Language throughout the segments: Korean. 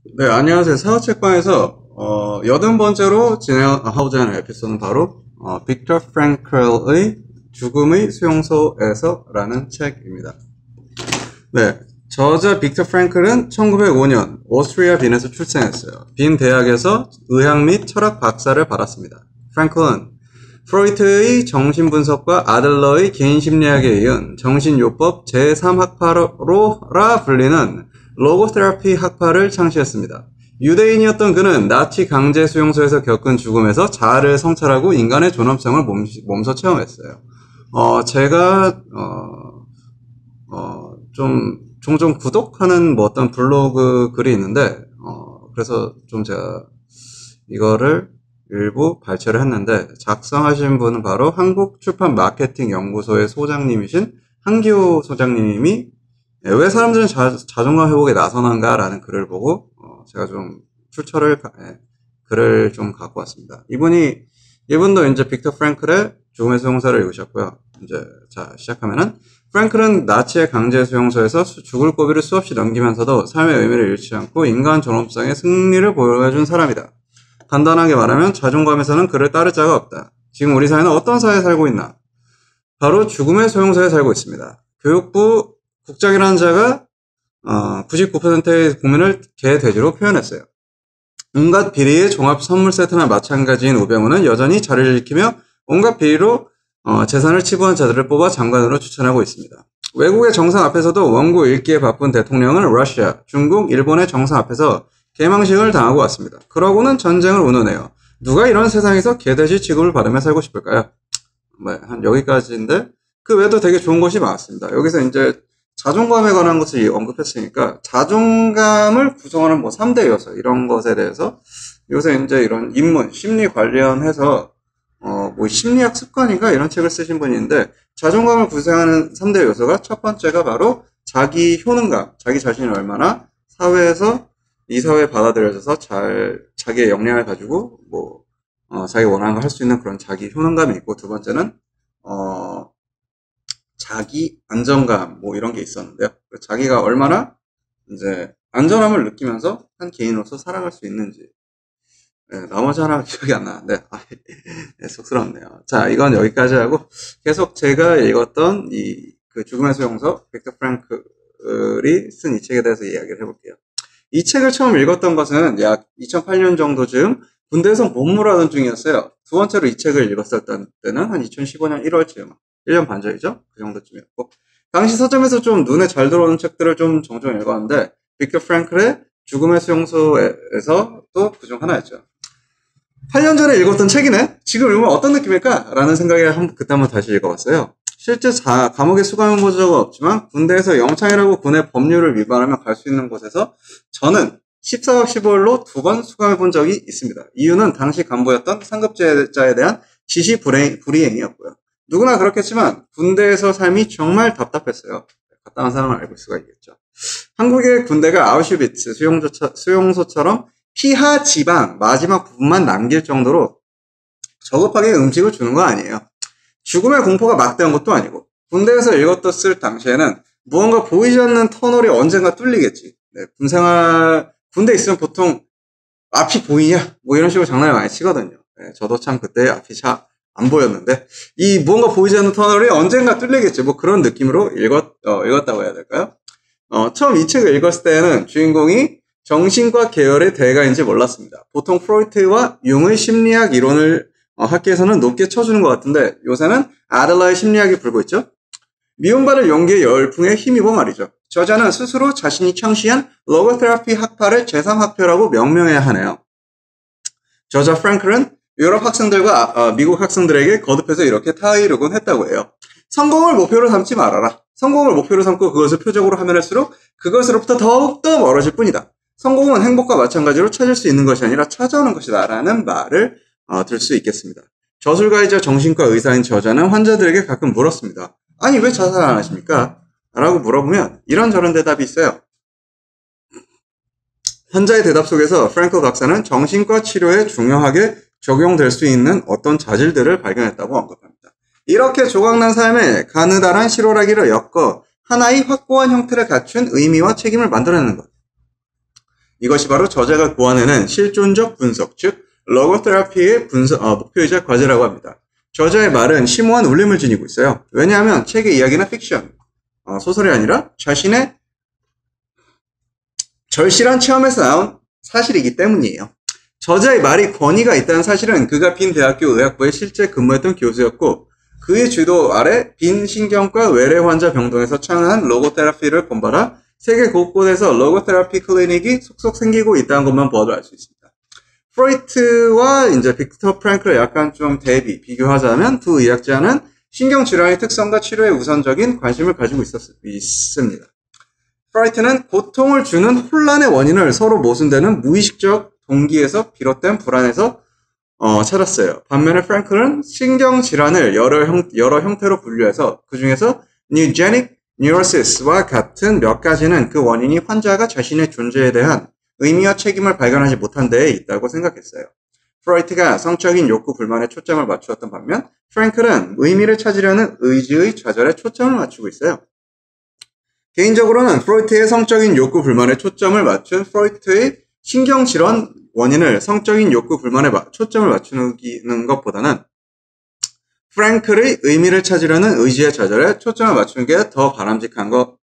네, 안녕하세요. 사후책방에서 80번째로 진행하고자 하는 에피소드는 바로 빅터 프랭클의 죽음의 수용소에서 라는 책입니다. 네, 저자 빅터 프랭클은 1905년 오스트리아 빈에서 출생했어요. 빈 대학에서 의학 및 철학 박사를 받았습니다. 프랭클은 프로이트의 정신분석과 아들러의 개인심리학에 이은 정신요법 제3학파로라 불리는 로고테라피 학파를 창시했습니다. 유대인이었던 그는 나치 강제 수용소에서 겪은 죽음에서 자아를 성찰하고 인간의 존엄성을 몸소 체험했어요. 제가 좀 종종 구독하는 뭐 어떤 블로그 글이 있는데 그래서 좀 제가 이거를 일부 발췌를 했는데 작성하신 분은 바로 한국출판마케팅연구소의 소장님이신 한기호 소장님이 왜 사람들은 자존감 회복에 나서는가라는 글을 보고 제가 좀 글을 좀 갖고 왔습니다. 이분도 이제 빅터 프랭클의 죽음의 수용소를 읽으셨고요. 이제 자 시작하면은 프랭클은 나치의 강제 수용소에서 죽을 고비를 수없이 넘기면서도 삶의 의미를 잃지 않고 인간 존엄성의 승리를 보여준 사람이다. 간단하게 말하면 자존감에서는 그를 따를 자가 없다. 지금 우리 사회는 어떤 사회에 살고 있나? 바로 죽음의 수용소에 살고 있습니다. 교육부 국장이라는 자가 99%의 국민을 개돼지로 표현했어요. 온갖 비리의 종합 선물 세트나 마찬가지인 우병우는 여전히 자리를 지키며 온갖 비리로 재산을 치부한 자들을 뽑아 장관으로 추천하고 있습니다. 외국의 정상 앞에서도 원고 읽기에 바쁜 대통령은 러시아, 중국, 일본의 정상 앞에서 개망신을 당하고 왔습니다. 그러고는 전쟁을 운운해요. 누가 이런 세상에서 개돼지 취급을 받으며 살고 싶을까요? 한 여기까지인데 그 외에도 되게 좋은 것이 많았습니다. 여기서 이제 자존감에 관한 것을 언급했으니까 자존감을 구성하는 뭐 3대 요소 이런 것에 대해서 요새 이제 이런 인문, 심리 관련해서 뭐 심리학 습관인가 이런 책을 쓰신 분이 있는데 자존감을 구성하는 3대 요소가 첫 번째가 바로 자기 효능감, 자기 자신이 얼마나 사회에서 이 사회에 받아들여져서 자기의 역량을 가지고 자기 원하는 걸 할 수 있는 그런 자기 효능감이 있고 두 번째는 자기 안정감 뭐 이런 게 있었는데요. 자기가 얼마나 이제 안전함을 느끼면서 한 개인으로서 살아갈 수 있는지. 네, 나머지 하나 기억이 안 나는데 네, 쑥스럽네요. 자, 이건 여기까지 하고 계속 제가 읽었던 그 죽음의 수용소 빅터 프랭클이 쓴 이 책에 대해서 이야기를 해볼게요. 이 책을 처음 읽었던 것은 약 2008년 정도쯤 군대에서 복무하던 중이었어요. 두 번째로 이 책을 읽었을 때는 한 2015년 1월쯤, 1년 반 전이죠? 그 정도쯤이었고. 당시 서점에서 좀 눈에 잘 들어오는 책들을 좀 종종 읽었는데, 빅터 프랭클의 죽음의 수용소에서 또 그중 하나였죠. 8년 전에 읽었던 책이네? 지금 읽으면 어떤 느낌일까? 라는 생각에 그때 한번 다시 읽어봤어요. 실제 감옥에 수감해 본 적은 없지만 군대에서 영창이라고 군의 법률을 위반하며 갈 수 있는 곳에서 저는 14박 15일로 2번 수감해 본 적이 있습니다. 이유는 당시 간부였던 상급자에 대한 지시 불이행이었고요. 누구나 그렇겠지만 군대에서 삶이 정말 답답했어요. 답답한 사람을 알고 있을 수가 있겠죠. 한국의 군대가 아우슈비츠 수용소처럼 피하 지방 마지막 부분만 남길 정도로 저급하게 음식을 주는 거 아니에요. 죽음의 공포가 막대한 것도 아니고 군대에서 읽었을 당시에는 무언가 보이지 않는 터널이 언젠가 뚫리겠지. 네, 군대 있으면 보통 앞이 보이냐? 뭐 이런 식으로 장난을 많이 치거든요. 네, 저도 참 그때 앞이 잘 안 보였는데 이 무언가 보이지 않는 터널이 언젠가 뚫리겠지. 뭐 그런 느낌으로 읽었다고 해야 될까요? 처음 이 책을 읽었을 때는 주인공이 정신과 계열의 대가인지 몰랐습니다. 보통 프로이트와 융의 심리학 이론을 학계에서는 높게 쳐주는 것 같은데 요새는 아들러의 심리학이 불고 있죠. 미움받을 용기의 열풍에 힘입어 말이죠. 저자는 스스로 자신이 창시한 로고테라피 학파를 제3학파라고 명명해야 하네요. 저자 프랭클은 유럽 학생들과 미국 학생들에게 거듭해서 이렇게 타이르곤 했다고 해요. 성공을 목표로 삼지 말아라. 성공을 목표로 삼고 그것을 표적으로 하면 할수록 그것으로부터 더욱더 멀어질 뿐이다. 성공은 행복과 마찬가지로 찾을 수 있는 것이 아니라 찾아오는 것이다 라는 말을 들 수 있겠습니다. 저술가이자 정신과 의사인 저자는 환자들에게 가끔 물었습니다. 아니 왜 자살 안 하십니까? 라고 물어보면 이런저런 대답이 있어요. 환자의 대답 속에서 프랭클 박사는 정신과 치료에 중요하게 적용될 수 있는 어떤 자질들을 발견했다고 언급합니다. 이렇게 조각난 삶에 가느다란 실오라기를 엮어 하나의 확고한 형태를 갖춘 의미와 책임을 만들어내는 것. 이것이 바로 저자가 고안해낸 실존적 분석, 즉 로고테라피의 목표이자 과제라고 합니다. 저자의 말은 심오한 울림을 지니고 있어요. 왜냐하면 책의 이야기는 픽션, 소설이 아니라 자신의 절실한 체험에서 나온 사실이기 때문이에요. 저자의 말이 권위가 있다는 사실은 그가 빈 대학교 의학부에 실제 근무했던 교수였고 그의 주도 아래 빈 신경과 외래 환자 병동에서 창안한 로고테라피를 본받아 세계 곳곳에서 로고테라피 클리닉이 속속 생기고 있다는 것만 보아도 알 수 있습니다. 프로이트와 이제 빅터 프랭클을 약간 좀 비교하자면 두 의학자는 신경질환의 특성과 치료에 우선적인 관심을 가지고 있습니다. 프로이트는 고통을 주는 혼란의 원인을 서로 모순되는 무의식적 동기에서 비롯된 불안에서 찾았어요. 반면에 프랭클은 신경질환을 여러 형태로 분류해서 그 중에서 Neurogenic Neurosis와 같은 몇 가지는 그 원인이 환자가 자신의 존재에 대한 의미와 책임을 발견하지 못한 데에 있다고 생각했어요. 프로이트가 성적인 욕구 불만에 초점을 맞추었던 반면 프랭클은 의미를 찾으려는 의지의 좌절에 초점을 맞추고 있어요. 개인적으로는 프로이트의 성적인 욕구 불만에 초점을 맞춘 프로이트의 신경질환 원인을 성적인 욕구 불만에 초점을 맞추는 것보다는 프랭클의 의미를 찾으려는 의지의 좌절에 초점을 맞추는 게 더 바람직한 것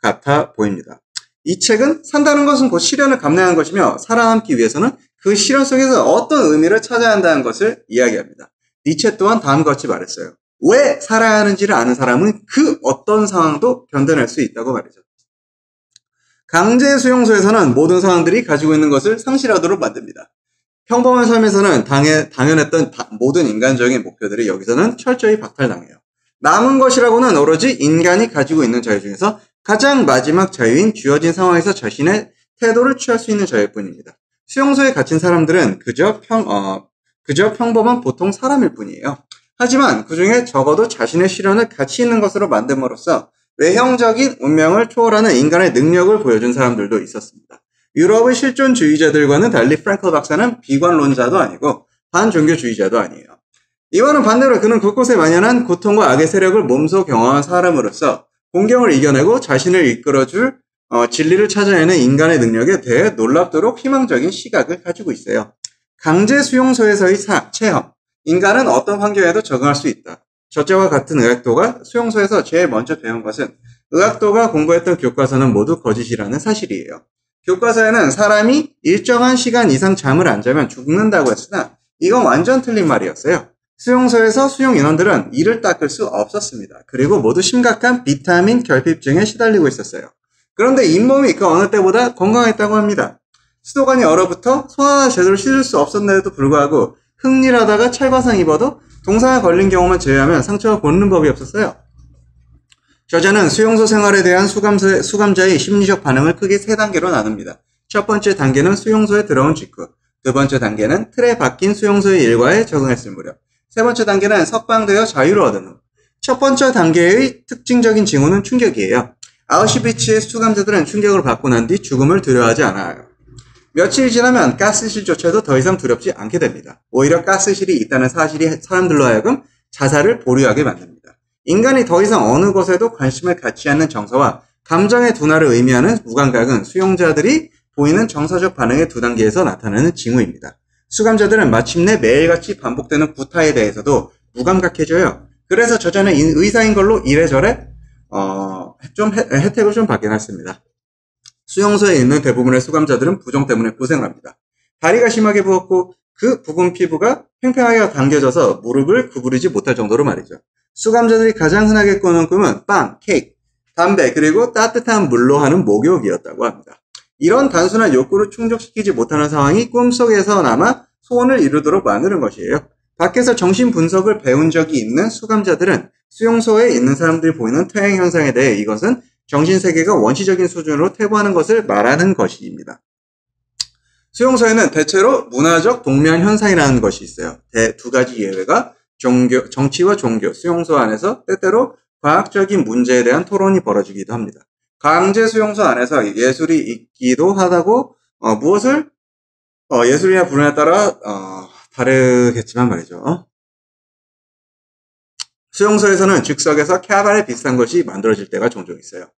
같아 보입니다. 이 책은 산다는 것은 곧 시련을 감내하는 것이며 살아남기 위해서는 그 시련 속에서 어떤 의미를 찾아야 한다는 것을 이야기합니다. 니체 또한 다음과 같이 말했어요. 왜 살아야 하는지를 아는 사람은 그 어떤 상황도 견뎌낼 수 있다고 말이죠. 강제 수용소에서는 모든 상황들이 가지고 있는 것을 상실하도록 만듭니다. 평범한 삶에서는 당연했던 모든 인간적인 목표들이 여기서는 철저히 박탈당해요. 남은 것이라고는 오로지 인간이 가지고 있는 자유 중에서 가장 마지막 자유인 주어진 상황에서 자신의 태도를 취할 수 있는 자유일 뿐입니다. 수용소에 갇힌 사람들은 그저 평범한 보통 사람일 뿐이에요. 하지만 그 중에 적어도 자신의 시련을 가치 있는 것으로 만듦으로써 외형적인 운명을 초월하는 인간의 능력을 보여준 사람들도 있었습니다. 유럽의 실존주의자들과는 달리 프랭클 박사는 비관론자도 아니고 반종교주의자도 아니에요. 이와는 반대로 그는 곳곳에 만연한 고통과 악의 세력을 몸소 경험한 사람으로서 공경을 이겨내고 자신을 이끌어줄 진리를 찾아내는 인간의 능력에 대해 놀랍도록 희망적인 시각을 가지고 있어요. 강제 수용소에서의 체험. 인간은 어떤 환경에도 적응할 수 있다. 저자와 같은 의학도가 수용소에서 제일 먼저 배운 것은 의학도가 공부했던 교과서는 모두 거짓이라는 사실이에요. 교과서에는 사람이 일정한 시간 이상 잠을 안 자면 죽는다고 했으나 이건 완전 틀린 말이었어요. 수용소에서 수용 인원들은 이를 닦을 수 없었습니다. 그리고 모두 심각한 비타민 결핍증에 시달리고 있었어요. 그런데 잇몸이 그 어느 때보다 건강했다고 합니다. 수도관이 얼어붙어 손 하나 제대로 씻을 수 없었는데도 불구하고 흙일하다가 찰과상 입어도 동상에 걸린 경우만 제외하면 상처가 고르는 법이 없었어요. 저자는 수용소 생활에 대한 수감자의 심리적 반응을 크게 세 단계로 나눕니다. 첫 번째 단계는 수용소에 들어온 직후, 두 번째 단계는 틀에 박힌 수용소의 일과에 적응했을 무렵, 세 번째 단계는 석방되어 자유를 얻은 후. 첫 번째 단계의 특징적인 징후는 충격이에요. 아우슈비츠의 수감자들은 충격을 받고 난 뒤 죽음을 두려워하지 않아요. 며칠 지나면 가스실조차도 더 이상 두렵지 않게 됩니다. 오히려 가스실이 있다는 사실이 사람들로 하여금 자살을 보류하게 만듭니다. 인간이 더 이상 어느 것에도 관심을 갖지 않는 정서와 감정의 둔화를 의미하는 무감각은 수용자들이 보이는 정서적 반응의 두 단계에서 나타나는 징후입니다. 수감자들은 마침내 매일같이 반복되는 구타에 대해서도 무감각해져요. 그래서 저자는 의사인 걸로 이래저래 혜택을 좀 받긴 했습니다. 수용소에 있는 대부분의 수감자들은 부종 때문에 고생합니다. 다리가 심하게 부었고 그 부은 피부가 팽팽하게 당겨져서 무릎을 구부리지 못할 정도로 말이죠. 수감자들이 가장 흔하게 꾸는 꿈은 빵, 케이크, 담배, 그리고 따뜻한 물로 하는 목욕이었다고 합니다. 이런 단순한 욕구를 충족시키지 못하는 상황이 꿈속에서나마 소원을 이루도록 만드는 것이에요. 밖에서 정신분석을 배운 적이 있는 수감자들은 수용소에 있는 사람들이 보이는 퇴행 현상에 대해 이것은 정신세계가 원시적인 수준으로 퇴보하는 것을 말하는 것입니다. 수용소에는 대체로 문화적 동면 현상이라는 것이 있어요. 두 가지 예외가 정치와 종교, 수용소 안에서 때때로 과학적인 문제에 대한 토론이 벌어지기도 합니다. 강제 수용소 안에서 예술이 있기도 하다고 무엇을 예술이나 불운에 따라 다르겠지만 말이죠. 수용소에서는 즉석에서 캐바레 비슷한 것이 만들어질 때가 종종 있어요.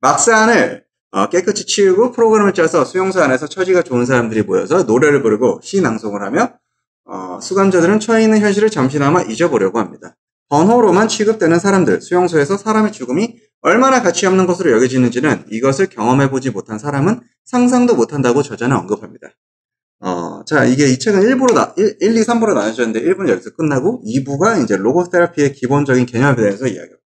막산을 깨끗이 치우고 프로그램을 짜서 수용소 안에서 처지가 좋은 사람들이 모여서 노래를 부르고 시 낭송을 하며 수감자들은 처해 있는 현실을 잠시나마 잊어보려고 합니다. 번호로만 취급되는 사람들, 수용소에서 사람의 죽음이 얼마나 가치 없는 것으로 여겨지는지는 이것을 경험해보지 못한 사람은 상상도 못한다고 저자는 언급합니다. 자, 이게 이 책은 1, 2, 3부로 나눠졌는데 1부는 여기서 끝나고 2부가 이제 로고테라피의 기본적인 개념에 대해서 이야기합니다.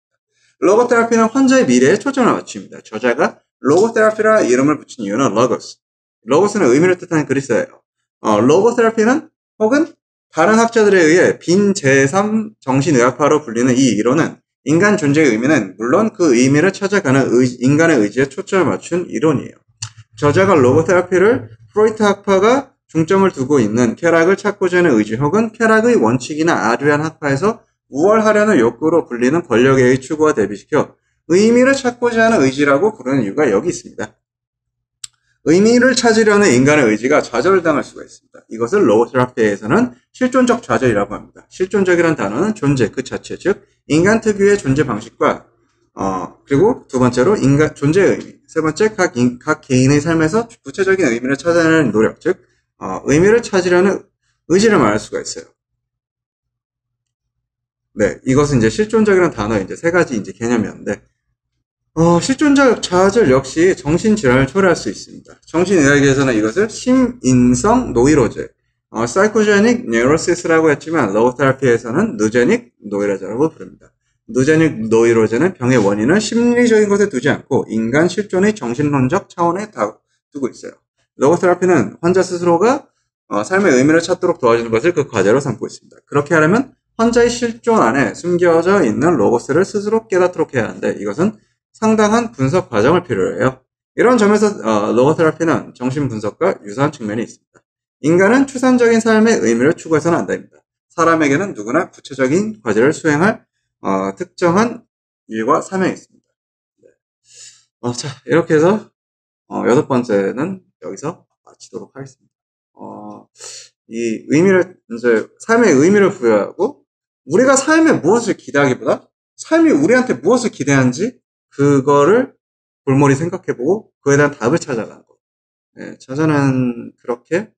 로고테라피는 환자의 미래에 초점을 맞춥니다. 저자가 로고테라피라 이름을 붙인 이유는 로고스. 로고스는 의미를 뜻하는 그리스어예요. 로고테라피는 혹은 다른 학자들에 의해 빈 제3 정신의학파로 불리는 이 이론은 인간 존재의 의미는 물론 그 의미를 찾아가는 인간의 의지에 초점을 맞춘 이론이에요. 저자가 로고테라피를 프로이트 학파가 중점을 두고 있는 쾌락을 찾고자 하는 의지 혹은 쾌락의 원칙이나 아류한 학파에서 우월하려는 욕구로 불리는 권력의 추구와 대비시켜 의미를 찾고자 하는 의지라고 부르는 이유가 여기 있습니다. 의미를 찾으려는 인간의 의지가 좌절당할 수가 있습니다. 이것을 로고테라피에서는 실존적 좌절이라고 합니다. 실존적이란 단어는 존재 그 자체, 즉 인간 특유의 존재 방식과 그리고 두 번째로 존재의 의미, 세 번째 각 개인의 삶에서 구체적인 의미를 찾아내는 노력, 즉 의미를 찾으려는 의지를 말할 수가 있어요. 네, 이것은 이제 실존적이라는 단어의 이제 세 가지 이제 개념이었는데, 실존적 좌절 역시 정신질환을 초래할 수 있습니다. 정신의학에서는 이것을 심인성 노이로제, 사이코제닉 뉴로시스라고 했지만, 로고테라피에서는 누제닉 노이로제라고 부릅니다. 누제닉 노이로제는 병의 원인을 심리적인 것에 두지 않고 인간 실존의 정신론적 차원에 두고 있어요. 로고테라피는 환자 스스로가 삶의 의미를 찾도록 도와주는 것을 그 과제로 삼고 있습니다. 그렇게 하려면 환자의 실존 안에 숨겨져 있는 로고스를 스스로 깨닫도록 해야 하는데 이것은 상당한 분석 과정을 필요로 해요. 이런 점에서 로고테라피는 정신분석과 유사한 측면이 있습니다. 인간은 추상적인 삶의 의미를 추구해서는 안 됩니다. 사람에게는 누구나 구체적인 과제를 수행할 특정한 일과 사명이 있습니다. 네. 자, 이렇게 해서 8번째는 여기서 마치도록 하겠습니다. 이 의미를 이제 삶의 의미를 부여하고 우리가 삶에 무엇을 기대하기보다 삶이 우리한테 무엇을 기대하는지 그거를 골몰이 생각해보고 그에 대한 답을 찾아가는 거. 네, 저자는 그렇게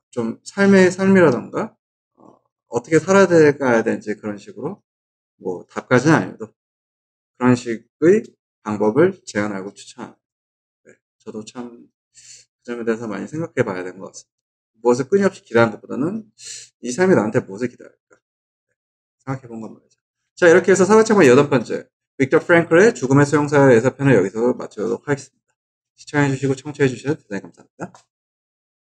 좀 삶이라던가 어떻게 살아가야 되는지 그런 식으로 뭐 답까지는 아니어도 그런 식의 방법을 제안하고 추천합니다. 네, 저도 참 그 점에 대해서 많이 생각해 봐야 되는 것 같습니다. 무엇을 끊임없이 기대하는 것보다는 이 삶이 나한테 무엇을 기대할까 생각해 본 건 말이죠. 자, 이렇게 해서 사회체험의 8번째 빅터 프랭클의 죽음의 수용사에서 편을 여기서 마치도록 하겠습니다. 시청해 주시고 청취해 주셔서 대단히 감사합니다.